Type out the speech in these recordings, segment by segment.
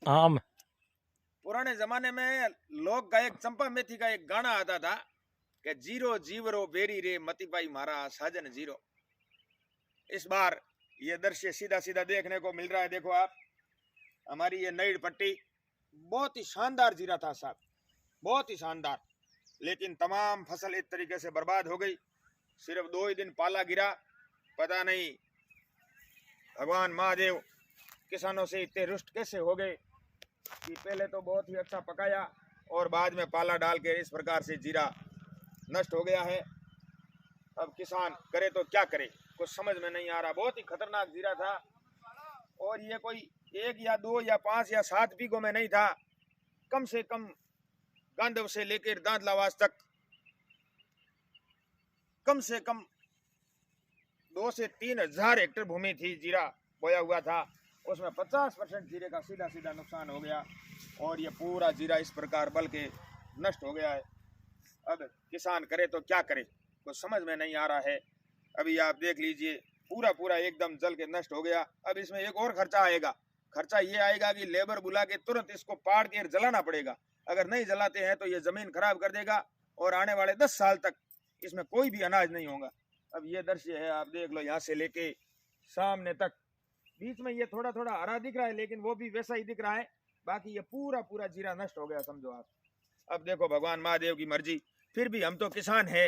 हाँ पुराने जमाने में लोक गायक चंपा मेथी का एक गाना आता था कि जीरो जीवरो बेरी रे मती पाई मारा साजन जीरो। इस बार ये दृश्य सीधा सीधा देखने को मिल रहा है। देखो आप, हमारी ये नई पट्टी बहुत ही शानदार जीरा था साहब, बहुत ही शानदार, लेकिन तमाम फसल इस तरीके से बर्बाद हो गई। सिर्फ 2 ही दिन पाला गिरा। पता नहीं भगवान महादेव किसानों से इतने रुष्ट कैसे हो गए कि पहले तो बहुत ही अच्छा पकाया और बाद में पाला डाल के इस प्रकार से जीरा नष्ट हो गया है। अब किसान करे तो क्या करे, कुछ समझ में नहीं आ रहा। बहुत ही खतरनाक जीरा था और ये कोई 1 या 2 या 5 या 7 बीघों में नहीं था। कम से कम गांधव से लेकर दांत लावास तक कम से कम 2 से 3 हजार हेक्टेयर भूमि थी, जीरा बोया हुआ था। उसमें 50% जीरे का सीधा सीधा नुकसान हो गया और ये पूरा जीरा इस प्रकार बल के नष्ट हो गया है। अब किसान करे तो क्या करे, कुछ समझ में नहीं आ रहा है। अभी आप देख लीजिए, पूरा पूरा एकदम जल के नष्ट हो गया। अब इसमें एक और खर्चा आएगा। खर्चा ये आएगा कि लेबर बुला के तुरंत इसको पाड़ के जलाना पड़ेगा। अगर नहीं जलाते हैं तो ये जमीन खराब कर देगा और आने वाले 10 साल तक इसमें कोई भी अनाज नहीं होगा। अब ये दृश्य है, आप देख लो, यहाँ से लेके सामने तक। बीच में ये थोड़ा थोड़ा हरा दिख रहा है लेकिन वो भी वैसा ही दिख रहा है। बाकी ये पूरा पूरा जीरा नष्ट हो गया समझो आप। अब देखो भगवान महादेव की मर्जी, फिर भी हम तो किसान है,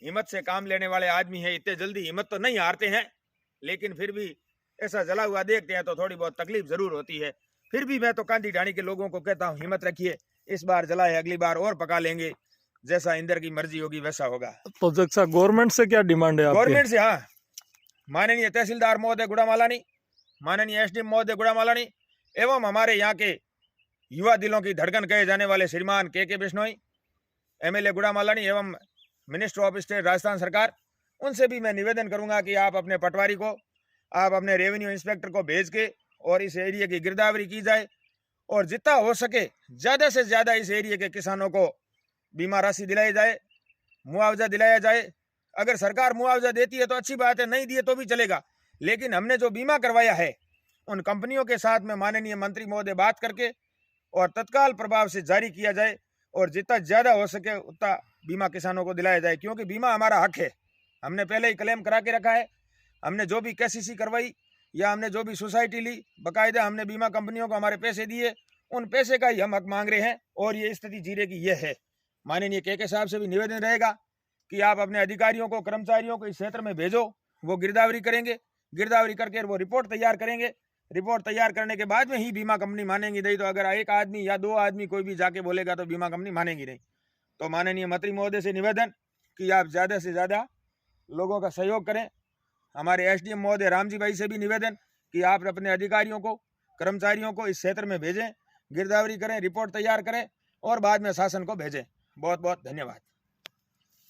हिम्मत से काम लेने वाले आदमी है, इतने जल्दी हिम्मत तो नहीं हारते हैं, लेकिन फिर भी ऐसा जला हुआ देखते हैं तो थोड़ी बहुत तकलीफ जरूर होती है। फिर भी मैं तो कांदी ढाणी के लोगों को कहता हूँ, हिम्मत रखिए, इस बार जला है, अगली बार और पका लेंगे, जैसा इंद्र की मर्जी होगी वैसा होगा। तो जैसा गवर्नमेंट से क्या डिमांड है आपकी? गवर्नमेंट से, हाँ, माननीय तहसीलदार महोदय गुड़ामालानी, माननीय एसडीएम महोदय गुड़ामालानी एवं हमारे यहाँ के युवा दिलों की धड़कन कहे जाने वाले श्रीमान के बिश्नोई, एमएलए गुड़ामालानी एवं मिनिस्टर ऑफ स्टेट राजस्थान सरकार, उनसे भी मैं निवेदन करूंगा कि आप अपने पटवारी को, आप अपने रेवेन्यू इंस्पेक्टर को भेज के और इस एरिया की गिरदावरी की जाए और जितना हो सके ज़्यादा से ज़्यादा इस एरिया के किसानों को बीमा राशि दिलाई जाए, मुआवजा दिलाया जाए। अगर सरकार मुआवजा देती है तो अच्छी बात है, नहीं दिए तो भी चलेगा, लेकिन हमने जो बीमा करवाया है उन कंपनियों के साथ में माननीय मंत्री महोदय बात करके और तत्काल प्रभाव से जारी किया जाए और जितना ज़्यादा हो सके उतना बीमा किसानों को दिलाया जाए, क्योंकि बीमा हमारा हक है। हमने पहले ही क्लेम करा के रखा है। हमने जो भी केसीसी करवाई या हमने जो भी सोसाइटी ली, बाकायदा हमने बीमा कंपनियों को हमारे पैसे दिए, उन पैसे का ही हम हक मांग रहे हैं और ये स्थिति जीरे की ये है। माननीय के साहब से भी निवेदन रहेगा कि आप अपने अधिकारियों को, कर्मचारियों को इस क्षेत्र में भेजो, वो गिरदावरी करेंगे, गिरदावरी करके वो रिपोर्ट तैयार करेंगे। रिपोर्ट तैयार करने के बाद में ही बीमा कंपनी मानेंगी, नहीं तो अगर एक आदमी या 2 आदमी कोई भी जाके बोलेगा तो बीमा कंपनी मानेगी नहीं। तो माननीय मंत्री महोदय से निवेदन कि आप ज़्यादा से ज़्यादा लोगों का सहयोग करें। हमारे एसडीएम महोदय रामजी भाई से भी निवेदन कि आप अपने अधिकारियों को, कर्मचारियों को इस क्षेत्र में भेजें, गिरदावरी करें, रिपोर्ट तैयार करें और बाद में शासन को भेजें। बहुत बहुत धन्यवाद।